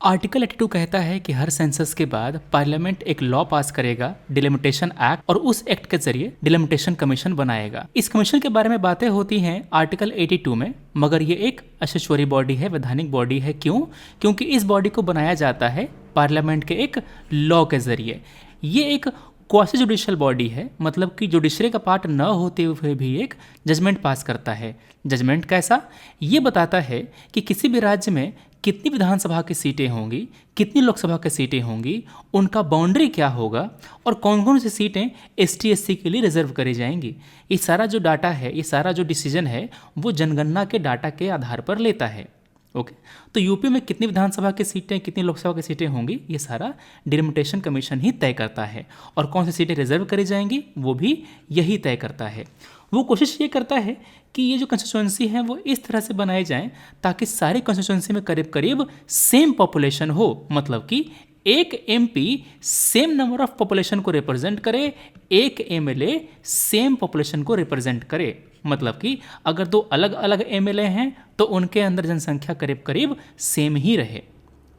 Article 82 कहता है कि हर सेंसस के बाद पार्लियामेंट एक लॉ पास करेगा, डिलिमिटेशन एक्ट, और उस एक्ट के जरिए डिलिमिटेशन कमीशन बनाएगा। इस कमीशन के बारे में बातें होती हैं आर्टिकल 82 में, मगर ये एक स्टैट्यूटरी बॉडी है, वैधानिक बॉडी है। क्यों? क्योंकि इस बॉडी को बनाया जाता है पार्लियामेंट के एक लॉ के जरिए। ये एक क्वासी जुडिशियल बॉडी है, मतलब कि जुडिशरी का पार्ट न होते हुए भी एक जजमेंट पास करता है। जजमेंट कैसा? ये बताता है कि किसी भी राज्य में कितनी विधानसभा की सीटें होंगी, कितनी लोकसभा की सीटें होंगी, उनका बाउंड्री क्या होगा और कौन कौन सी सीटें ST SC के लिए रिजर्व करी जाएंगी। ये सारा जो डाटा है, ये सारा जो डिसीजन है, वो जनगणना के डाटा के आधार पर लेता है। ओके, तो यूपी में कितनी विधानसभा की सीटें, कितनी लोकसभा की सीटें होंगी, ये सारा डिलिमिटेशन कमीशन ही तय करता है। और कौन सी सीटें रिजर्व करी जाएंगी, वो भी यही तय करता है। वो कोशिश ये करता है कि ये जो कंस्टिट्यूंसी है वो इस तरह से बनाए जाएं ताकि सारी कंस्टिट्यूंसी में करीब करीब सेम पॉपुलेशन हो, मतलब कि एक MP same number of population को रिप्रेजेंट करे, एक MLA सेम पॉपुलेशन को रिप्रेजेंट करे। मतलब कि अगर दो अलग अलग MLA हैं तो उनके अंदर जनसंख्या करीब करीब सेम ही रहे।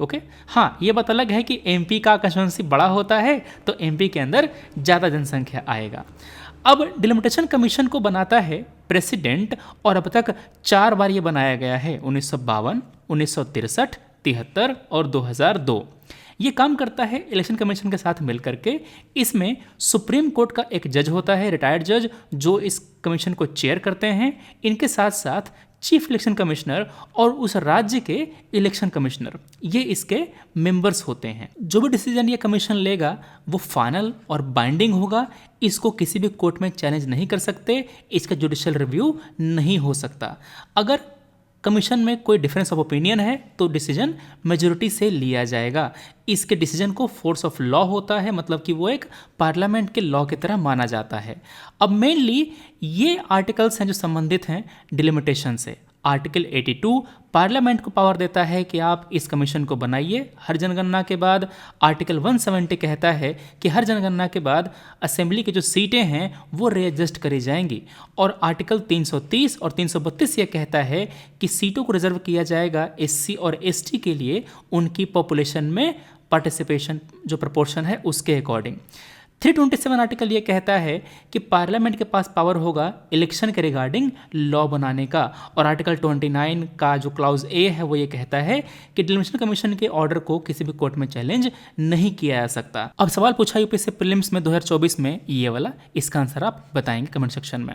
ओके, हाँ, ये बात अलग है कि MP का कंस्टिट्यूंसी बड़ा होता है तो MP के अंदर ज़्यादा जनसंख्या आएगा। अब डिलिमिटेशन कमीशन को बनाता है प्रेसिडेंट, और अब तक 4 बार ये बनाया गया है, 1952, 1963, 73 और 2002। ये काम करता है इलेक्शन कमीशन के साथ मिलकर के। इसमें सुप्रीम कोर्ट का एक जज होता है, रिटायर्ड जज, जो इस कमीशन को चेयर करते हैं। इनके साथ साथ चीफ इलेक्शन कमिश्नर और उस राज्य के इलेक्शन कमिश्नर, ये इसके मेंबर्स होते हैं। जो भी डिसीजन ये कमीशन लेगा वो फाइनल और बाइंडिंग होगा। इसको किसी भी कोर्ट में चैलेंज नहीं कर सकते, इसका जुडिशियल रिव्यू नहीं हो सकता। अगर कमीशन में कोई डिफरेंस ऑफ ओपिनियन है तो डिसीजन मेजोरिटी से लिया जाएगा। इसके डिसीजन को फोर्स ऑफ लॉ होता है, मतलब कि वो एक पार्लियामेंट के लॉ की तरह माना जाता है। अब मेनली ये आर्टिकल्स हैं जो संबंधित हैं डिलिमिटेशन से। आर्टिकल 82 पार्लियामेंट को पावर देता है कि आप इस कमीशन को बनाइए हर जनगणना के बाद। आर्टिकल 170 कहता है कि हर जनगणना के बाद असेंबली की जो सीटें हैं वो रीएडजस्ट करी जाएंगी। और आर्टिकल 330 और 332 ये कहता है कि सीटों को रिजर्व किया जाएगा SC और ST के लिए उनकी पॉपुलेशन में पार्टिसिपेशन जो प्रपोर्शन है उसके अकॉर्डिंग। 327 आर्टिकल ये कहता है कि पार्लियामेंट के पास पावर होगा इलेक्शन के रिगार्डिंग लॉ बनाने का। और आर्टिकल 29 का जो क्लाउज A है वो ये कहता है कि डिलिमिटेशन कमीशन के ऑर्डर को किसी भी कोर्ट में चैलेंज नहीं किया जा सकता। अब सवाल पूछा UPSC प्रीलिम्स में 2024 में ये वाला, इसका आंसर आप बताएंगे कमेंट सेक्शन में।